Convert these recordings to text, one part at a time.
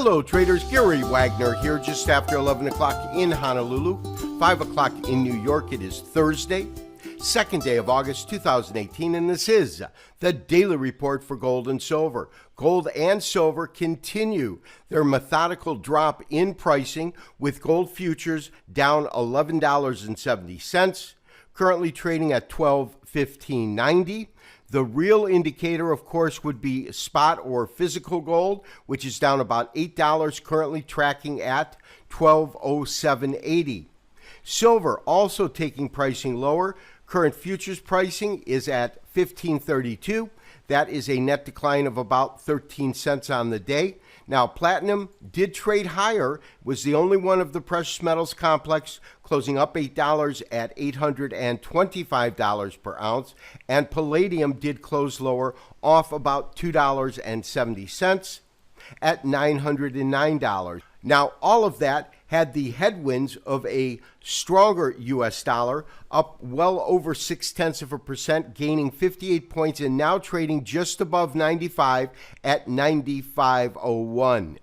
Hello traders, Gary Wagner here just after 11 o'clock in Honolulu, 5 o'clock in New York. It is Thursday, second day of August 2018, and this is the Daily Report for Gold and Silver. Gold and silver continue their methodical drop in pricing, with gold futures down $11.70, currently trading at $12.1590. The real indicator, of course, would be spot or physical gold, which is down about $8, currently tracking at $12.0780. Silver also taking pricing lower. Current futures pricing is at $15.32. That is a net decline of about 13 cents on the day. Now, platinum did trade higher, was the only one of the precious metals complex, closing up $8 at $825 per ounce, and palladium did close lower, off about $2.70 at $909. Now, all of that had the headwinds of a stronger U.S. dollar, up well over 0.6%, gaining 58 points and now trading just above 95 at 95.01.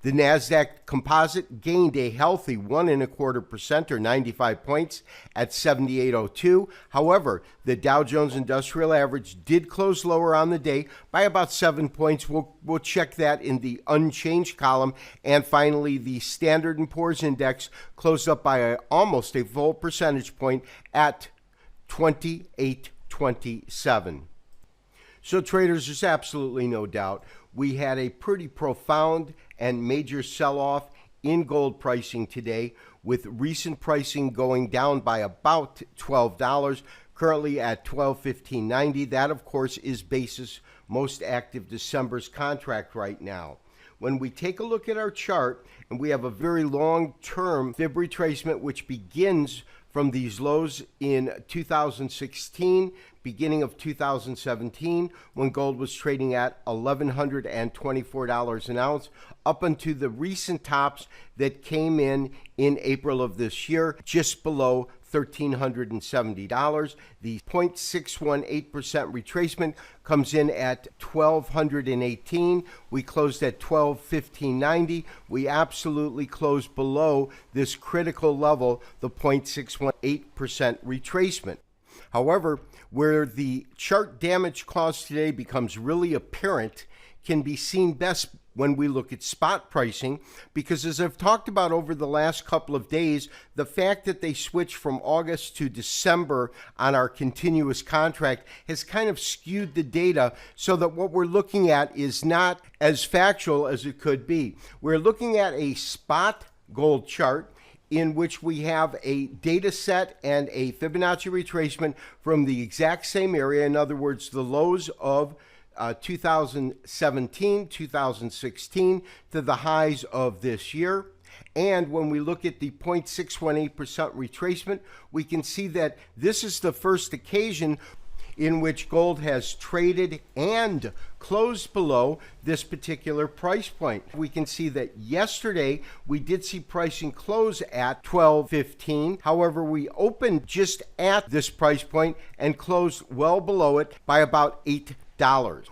The NASDAQ Composite gained a healthy 1.25% or 95 points at 78.02. However, the Dow Jones Industrial Average did close lower on the day by about 7 points. We'll check that in the unchanged column. And finally, the Standard & Poor's Index closed up by almost a full percentage point at 28.27. So traders, there's absolutely no doubt we had a pretty profound and major sell-off in gold pricing today, with recent pricing going down by about $12, currently at $12.1590. That, of course, is basis most active December's contract right now. When we take a look at our chart, and we have a very long-term fib retracement which begins from these lows in 2016, beginning of 2017, when gold was trading at $1,124 an ounce, up unto the recent tops that came in April of this year, just below $1,370. The 0.618% retracement comes in at $1,218. We closed at $12.1590. We absolutely closed below this critical level, the 0.618% retracement. However, where the chart damage caused today becomes really apparent can be seen best when we look at spot pricing, because as I've talked about over the last couple of days, the fact that they switched from August to December on our continuous contract has kind of skewed the data so that what we're looking at is not as factual as it could be. We're looking at a spot gold chart in which we have a data set and a Fibonacci retracement from the exact same area. In other words, the lows of 2017, 2016 to the highs of this year. And when we look at the 0.618% retracement, we can see that this is the first occasion in which gold has traded and closed below this particular price point. We can see that yesterday we did see pricing close at $12.15. However, we opened just at this price point and closed well below it by about $8.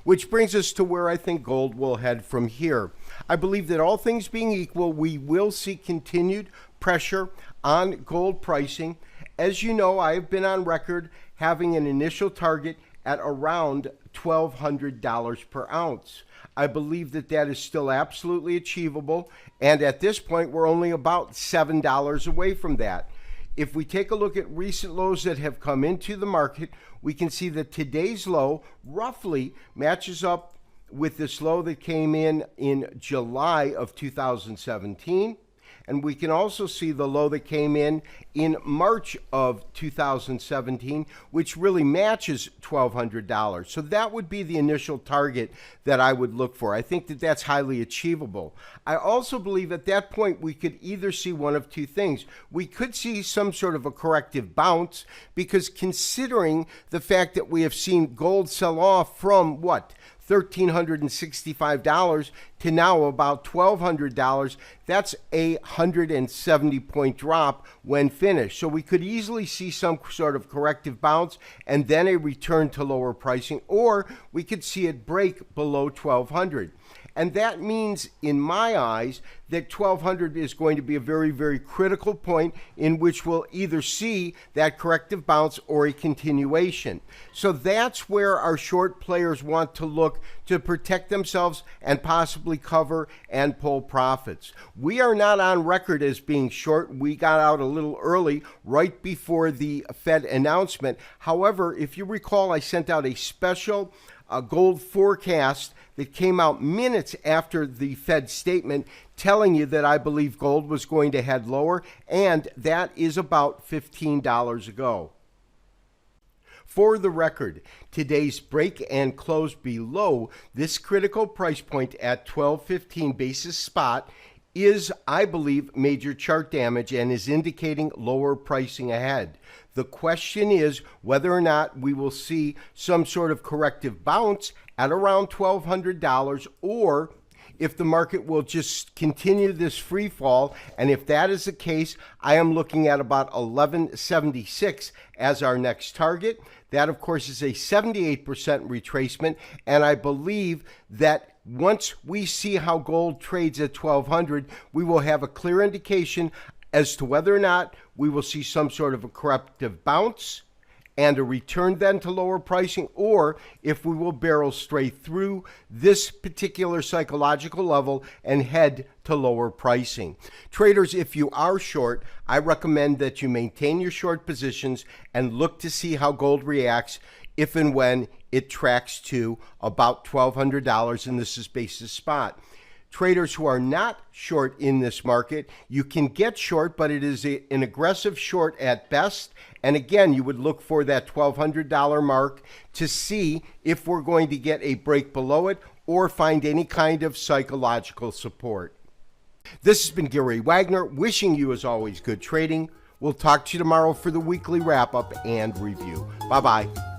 Which brings us to where I think gold will head from here. I believe that all things being equal, we will see continued pressure on gold pricing. As you know, I have been on record having an initial target at around $1,200 per ounce. I believe that that is still absolutely achievable, and at this point, we're only about $7 away from that. If we take a look at recent lows that have come into the market, we can see that today's low roughly matches up with this low that came in July of 2017. And we can also see the low that came in March of 2017, which really matches $1,200. So that would be the initial target that I would look for. I think that that's highly achievable. I also believe at that point we could either see one of two things. We could see some sort of a corrective bounce, because considering the fact that we have seen gold sell off from what? $1,365 to now about $1,200. That's a 170-point drop when finished. So we could easily see some sort of corrective bounce and then a return to lower pricing, or we could see it break below $1,200. And that means, in my eyes, that 1200 is going to be a very, very critical point in which we'll either see that corrective bounce or a continuation. So that's where our short players want to look to protect themselves and possibly cover and pull profits. We are not on record as being short. We got out a little early right before the Fed announcement. However, if you recall, I sent out a special gold forecast that came out minutes after the Fed statement telling you that I believe gold was going to head lower, and that is about $15 ago. For the record, today's break and close below this critical price point at 1215 basis spot is, I believe, major chart damage and is indicating lower pricing ahead. The question is whether or not we will see some sort of corrective bounce at around $1,200, or if the market will just continue this free fall. And if that is the case, I am looking at about 1176 as our next target. That, of course, is a 78% retracement, and I believe that once we see how gold trades at 1200, we will have a clear indication as to whether or not we will see some sort of a corrective bounce and a return then to lower pricing, or if we will barrel straight through this particular psychological level and head to lower pricing. Traders, if you are short, I recommend that you maintain your short positions and look to see how gold reacts if and when it tracks to about $1,200, and this is basis spot. Traders who are not short in this market, you can get short, but it is an aggressive short at best. And again, you would look for that $1,200 mark to see if we're going to get a break below it or find any kind of psychological support. This has been Gary Wagner, wishing you, as always, good trading. We'll talk to you tomorrow for the weekly wrap-up and review. Bye-bye.